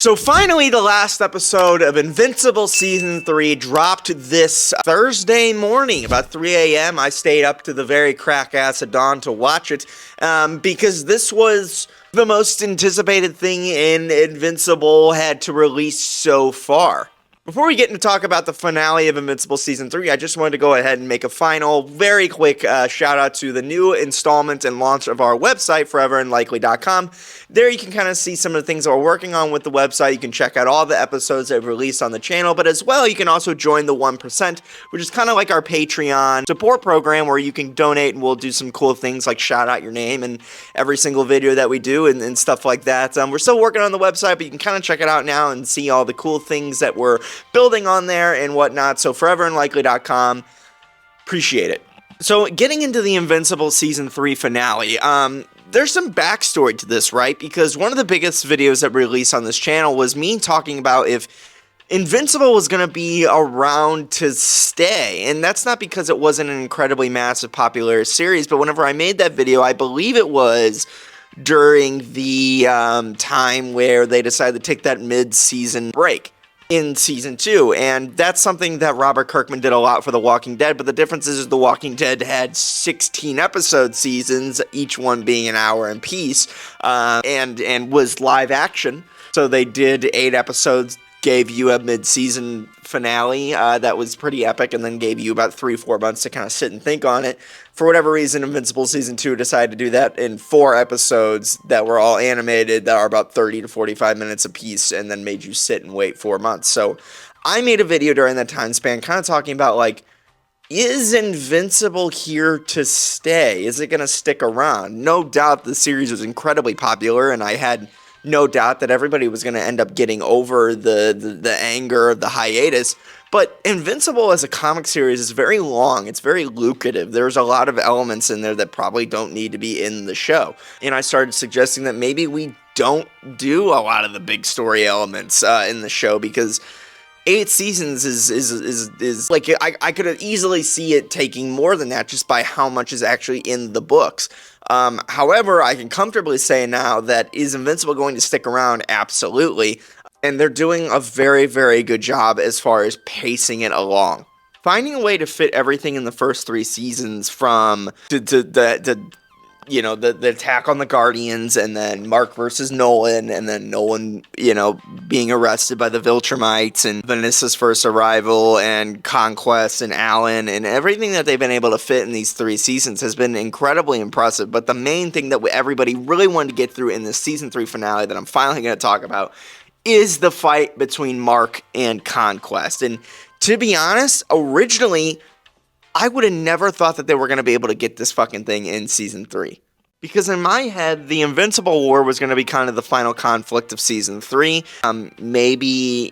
So finally, the last episode of Invincible Season 3 dropped this Thursday morning, about 3 a.m. I stayed up to the very crack-ass of dawn to watch it, because this was the most anticipated thing Invincible had to release so far. Before we get into talk about the finale of Invincible Season 3, I just wanted to go ahead and make a final, very quick shout-out to the new installment and launch of our website, foreverandlikely.com. There you can kind of see some of the things that we're working on with the website. You can check out all the episodes that we've released on the channel, but as well, you can also join the 1%, which is kind of like our Patreon support program where you can donate and we'll do some cool things like shout out your name in every single video that we do and stuff like that. We're still working on the website, but you can kind of check it out now and see all the cool things that we're building on there and whatnot. So foreverandlikely.com. Appreciate it. So getting into the Invincible Season 3 finale, there's some backstory to this, right? Because one of the biggest videos that we released on this channel was me talking about if Invincible was going to be around to stay. And that's not because it wasn't an incredibly massive popular series, but whenever I made that video, I believe it was during the time where they decided to take that mid-season break in Season 2, and that's something that Robert Kirkman did a lot for The Walking Dead, but the difference is The Walking Dead had 16 episode seasons, each one being an hour in piece, and was live action, so they did 8 episodes, gave you a mid-season finale that was pretty epic, and then gave you about 3-4 months to kind of sit and think on it. For whatever reason, Invincible Season 2 decided to do that in 4 episodes that were all animated, that are about 30 to 45 minutes apiece, and then made you sit and wait 4 months. So I made a video during that time span kind of talking about, like, is Invincible here to stay? Is it going to stick around? No doubt the series was incredibly popular, and I had no doubt that everybody was going to end up getting over the anger of the hiatus. But Invincible as a comic series is very long. It's very lucrative. There's a lot of elements in there that probably don't need to be in the show. And I started suggesting that maybe we don't do a lot of the big story elements in the show, because 8 seasons is like, I could easily see it taking more than that just by how much is actually in the books. However, I can comfortably say now that is Invincible going to stick around? Absolutely. And they're doing a very, very good job as far as pacing it along. Finding a way to fit everything in the first 3 seasons, from the attack on the Guardians, and then Mark versus Nolan, and then Nolan, being arrested by the Viltrumites, and Vanessa's first arrival, and Conquest, and Alan, and everything that they've been able to fit in these 3 seasons has been incredibly impressive. But the main thing that everybody really wanted to get through in this Season 3 finale that I'm finally going to talk about is the fight between Mark and Conquest. And to be honest, originally, I would have never thought that they were going to be able to get this fucking thing in Season 3. Because in my head, the Invincible War was going to be kind of the final conflict of Season 3. Maybe,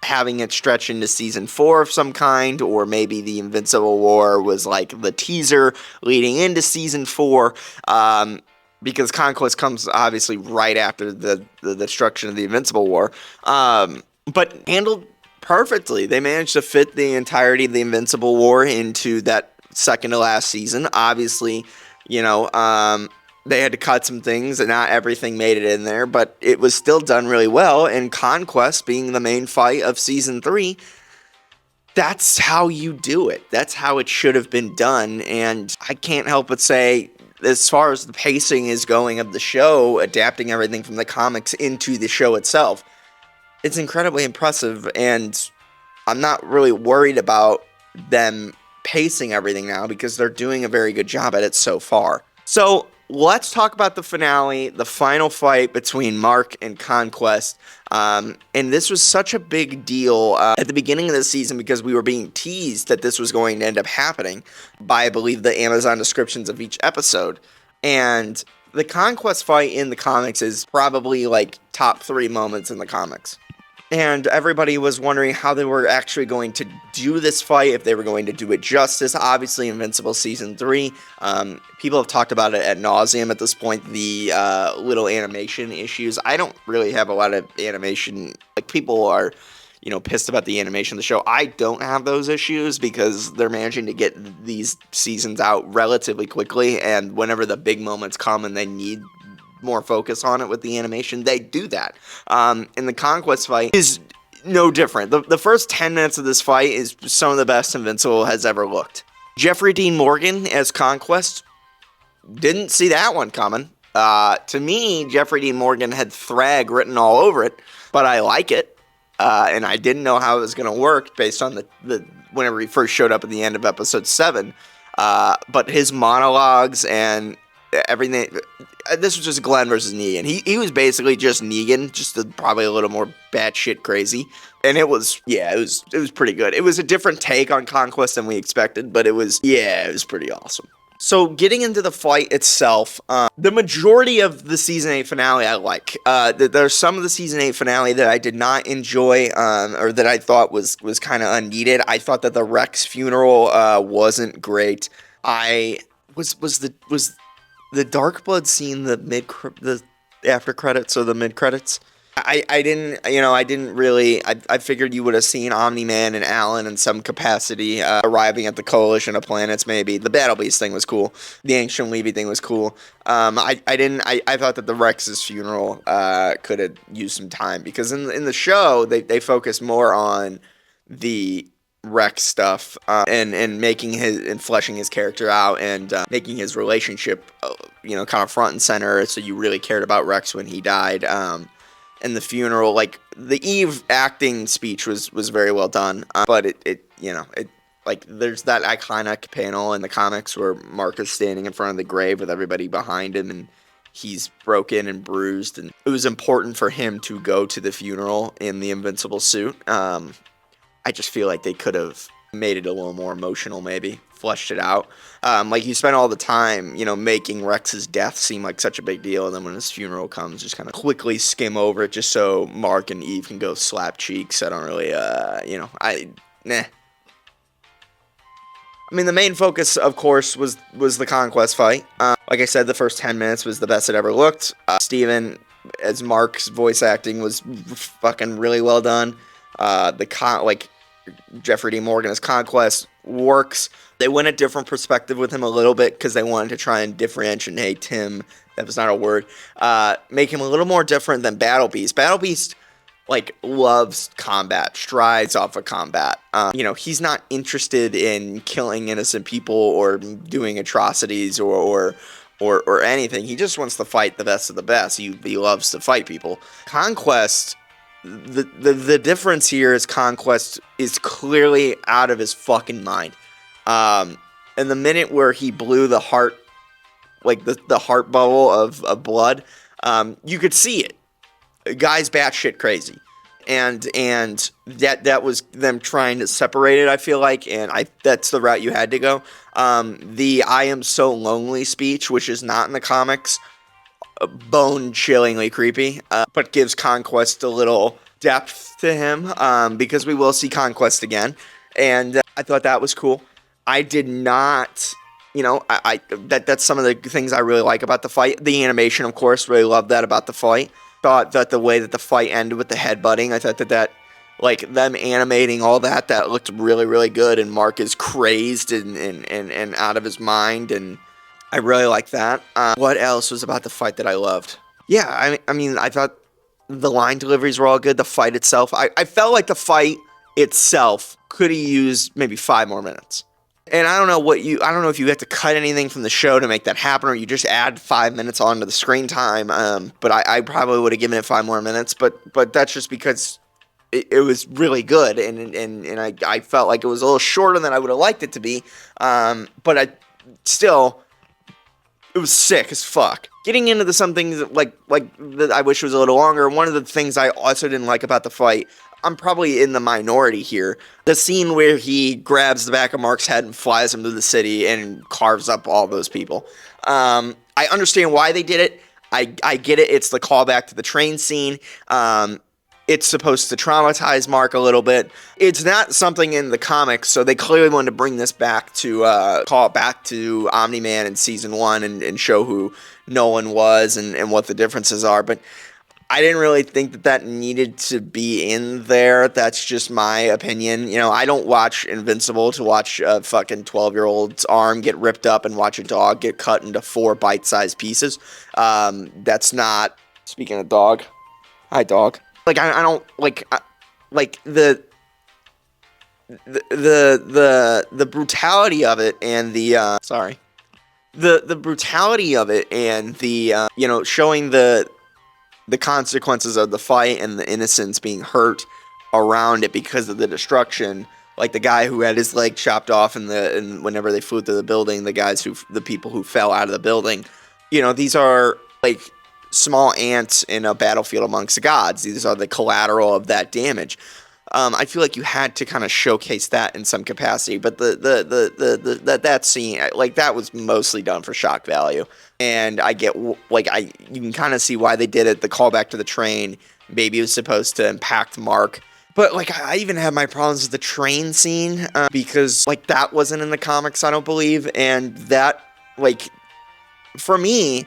having it stretch into Season 4 of some kind, or maybe the Invincible War was like the teaser leading into Season 4. Because Conquest comes obviously right after the destruction of the Invincible War. But handled perfectly. They managed to fit the entirety of the Invincible War into that second to last season. Obviously, they had to cut some things, and not everything made it in there, but it was still done really well. And Conquest being the main fight of Season 3, that's how you do it. That's how it should have been done. And I can't help but say, as far as the pacing is going of the show, adapting everything from the comics into the show itself, it's incredibly impressive, and I'm not really worried about them pacing everything now, because they're doing a very good job at it so far. So let's talk about the finale, the final fight between Mark and Conquest. And this was such a big deal at the beginning of the season, because we were being teased that this was going to end up happening by, I believe, the Amazon descriptions of each episode. And the Conquest fight in the comics is probably like top 3 moments in the comics. And everybody was wondering how they were actually going to do this fight, if they were going to do it justice. Obviously, Invincible Season 3, people have talked about it ad nauseum at this point, the little animation issues. I don't really have a lot of animation, like, people are, pissed about the animation of the show. I don't have those issues, because they're managing to get these seasons out relatively quickly, and whenever the big moments come and they need more focus on it with the animation, they do that. And the Conquest fight is no different. The first 10 minutes of this fight is some of the best Invincible has ever looked. Jeffrey Dean Morgan as Conquest, didn't see that one coming. To me, Jeffrey Dean Morgan had Thrag written all over it, but I like it. And I didn't know how it was going to work based on the whenever he first showed up at the end of episode 7. But his monologues and everything, this was just Glenn versus Negan. He was basically just Negan, just probably a little more batshit crazy. And it was pretty good. It was a different take on Conquest than we expected, but it was pretty awesome. So getting into the fight itself, the majority of the Season 8 finale I like. There's some of the Season 8 finale that I did not enjoy, or that I thought was kind of unneeded. I thought that the Rex funeral wasn't great. Was the Dark Blood scene the after credits or the mid credits? I didn't really. I figured you would have seen Omni-Man and Alan in some capacity arriving at the Coalition of Planets. Maybe the Battle Beast thing was cool. The Ancient Levy thing was cool. I thought that the Rex's funeral could have used some time, because in the show they focus more on the Rex stuff and making and fleshing his character out and making his relationship kind of front and center. So you really cared about Rex when he died. And the funeral, like the Eve acting speech was very well done, but it there's that iconic panel in the comics where Mark is standing in front of the grave with everybody behind him, and he's broken and bruised, and it was important for him to go to the funeral in the Invincible suit. I just feel like they could have made it a little more emotional, maybe fleshed it out. Like you spent all the time, making Rex's death seem like such a big deal, and then when his funeral comes, just kind of quickly skim over it just so Mark and Eve can go slap cheeks. I don't really, nah. I mean, the main focus, of course, was the Conquest fight. Like I said, the first 10 minutes was the best it ever looked. Steven, as Mark's voice acting, was fucking really well done. Jeffrey D. Morgan as Conquest works. They went a different perspective with him a little bit because they wanted to try and differentiate him. That was not a word. Make him a little more different than Battle Beast. Battle Beast, loves combat, strides off of combat. He's not interested in killing innocent people or doing atrocities or anything. He just wants to fight the best of the best. He loves to fight people. Conquest, the difference here is Conquest is clearly out of his fucking mind. And the minute where he blew the heart, the heart bubble of blood, you could see it. The guy's batshit crazy. And that was them trying to separate it, I feel like, and that's the route you had to go. The I am so lonely speech, which is not in the comics, bone-chillingly creepy, but gives Conquest a little depth to him, because we will see Conquest again, and I thought that was cool. I did not, that's some of the things I really like about the fight. The animation, of course, really loved that about the fight. Thought that the way that the fight ended with the headbutting, I thought that them animating all that looked really, really good, and Mark is crazed and out of his mind, and I really like that. What else was about the fight that I loved? Yeah, I mean, I thought the line deliveries were all good. The fight itself, I felt like the fight itself could have used maybe 5 more minutes. And I don't know if you have to cut anything from the show to make that happen, or you just add 5 minutes onto the screen time. But I probably would have given it 5 more minutes. But that's just because it was really good, and I felt like it was a little shorter than I would have liked it to be. But it was sick as fuck. Getting into some things like that I wish was a little longer. One of the things I also didn't like about the fight, I'm probably in the minority here, the scene where he grabs the back of Mark's head and flies him to the city and carves up all those people. I understand why they did it. I get it. It's the callback to the train scene. It's supposed to traumatize Mark a little bit. It's not something in the comics, so they clearly wanted to bring this back to call it back to Omni-Man in season 1 and show who Nolan was and what the differences are. But I didn't really think that needed to be in there. That's just my opinion. You know, I don't watch Invincible to watch a fucking 12-year-old's arm get ripped up and watch a dog get cut into 4 bite-sized pieces. That's not... Speaking of dog. Hi, dog. Like, I don't... Like, the brutality of it and the... sorry. The brutality of it and the, you know, showing the consequences of the fight and the innocents being hurt around it because of the destruction, like the guy who had his leg chopped off and whenever they flew through the building, the people who fell out of the building, you know, these are like small ants in a battlefield amongst the gods. These are the collateral of that damage. I feel like you had to kind of showcase that in some capacity, but that scene, like, that was mostly done for shock value, and I get, like, you can kind of see why they did it. The callback to the train, maybe it was supposed to impact Mark, but, like, I even have my problems with the train scene, because, like, that wasn't in the comics, I don't believe, and that, like, for me...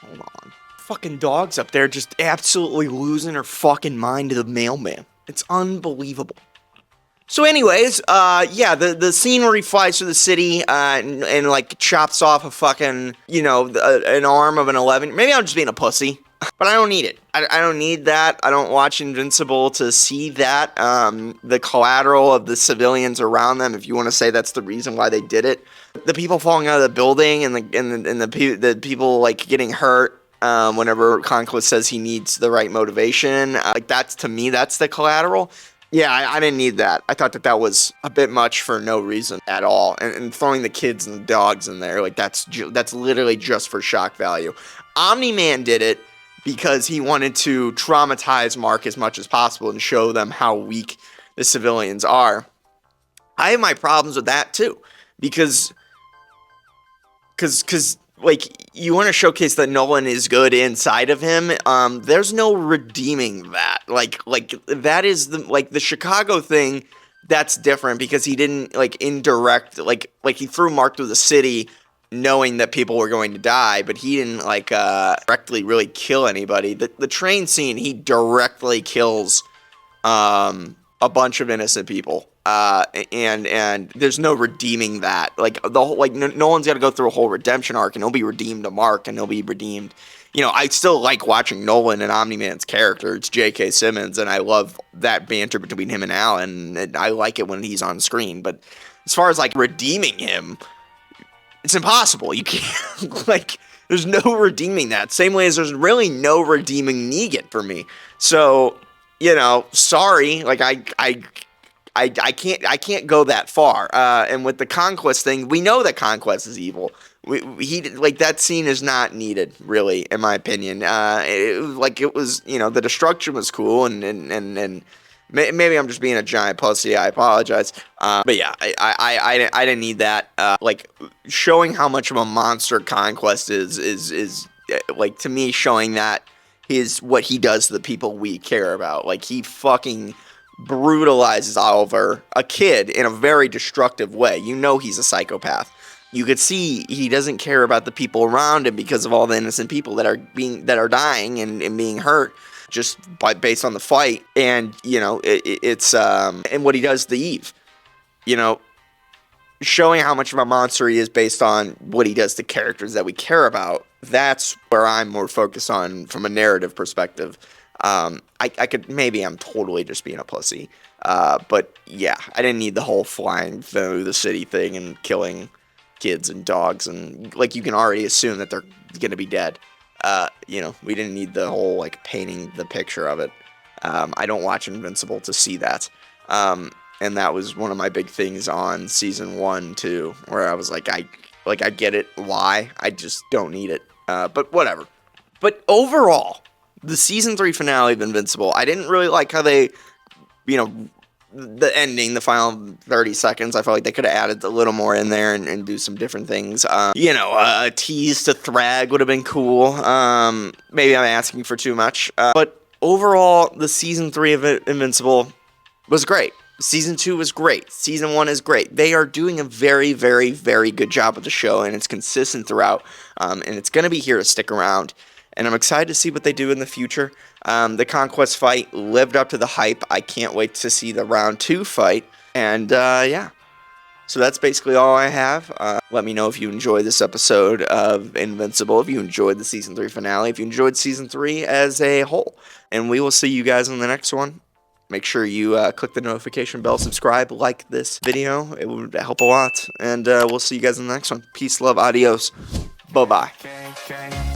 Hold on. Fucking dog's up there just absolutely losing her fucking mind to the mailman. It's unbelievable. So anyways, yeah, the scene where he flies through the city, and like, chops off a fucking, you know, an arm of an 11... Maybe I'm just being a pussy, but I don't need it. I don't need that. I don't watch Invincible to see that. The collateral of the civilians around them, if you want to say that's the reason why they did it. The people falling out of the building and the people, like, getting hurt, whenever Conquest says he needs the right motivation, like, that's, to me, that's the collateral. Yeah, I didn't need that. I thought that was a bit much for no reason at all. And throwing the kids and the dogs in there, like, that's literally just for shock value. Omni-Man did it because he wanted to traumatize Mark as much as possible and show them how weak the civilians are. I have my problems with that, too, because like, you want to showcase that Nolan is good inside of him. There's no redeeming that. Like that is the Chicago thing. That's different because he didn't, like, indirect, like he threw Mark through the city knowing that people were going to die, but he didn't, like, directly really kill anybody. The train scene, he directly kills a bunch of innocent people. And there's no redeeming that. Like, the whole, like, Nolan's got to go through a whole redemption arc, and he'll be redeemed to Mark, and he'll be redeemed. You know, I still like watching Nolan and Omni-Man's character. It's J.K. Simmons, and I love that banter between him and Alan, and I like it when he's on screen. But as far as, like, redeeming him, it's impossible. You can't, like, there's no redeeming that. Same way as there's really no redeeming Negan for me. So, you know, sorry, like, I can't go that far. And with the Conquest thing, we know that Conquest is evil. Like, that scene is not needed, really, in my opinion. It was, you know, the destruction was cool, and maybe I'm just being a giant pussy. I apologize. But yeah, I didn't need that. Like, showing how much of a monster Conquest is like, to me, showing that is what he does to the people we care about. Like, he fucking brutalizes Oliver, a kid, in a very destructive way. You know he's a psychopath. You could see he doesn't care about the people around him because of all the innocent people that are dying and being hurt just based on the fight. And, you know, it's and what he does to Eve. You know, showing how much of a monster he is based on what he does to characters that we care about. That's where I'm more focused on from a narrative perspective. Maybe I'm totally just being a pussy. But yeah, I didn't need the whole flying through the city thing and killing kids and dogs, and, like, you can already assume that they're gonna be dead. You know, we didn't need the whole, like, painting the picture of it. I don't watch Invincible to see that. And that was one of my big things on season 1 too, where I was like, I get it, why, I just don't need it. But whatever. But overall, the season 3 finale of Invincible, I didn't really like how they, you know, the ending, the final 30 seconds, I felt like they could have added a little more in there and do some different things. You know, a tease to Thrag would have been cool. Maybe I'm asking for too much. But overall, the season 3 of Invincible was great. Season 2 was great. Season 1 is great. They are doing a very, very, very good job with the show, and it's consistent throughout. And it's going to be here to stick around. And I'm excited to see what they do in the future. The Conquest fight lived up to the hype. I can't wait to see the round 2 fight. And yeah. So that's basically all I have. Let me know if you enjoyed this episode of Invincible, if you enjoyed the Season 3 finale, if you enjoyed Season 3 as a whole. And we will see you guys in the next one. Make sure you click the notification bell, subscribe, like this video. It would help a lot. And we'll see you guys in the next one. Peace, love, adios. Bye-bye.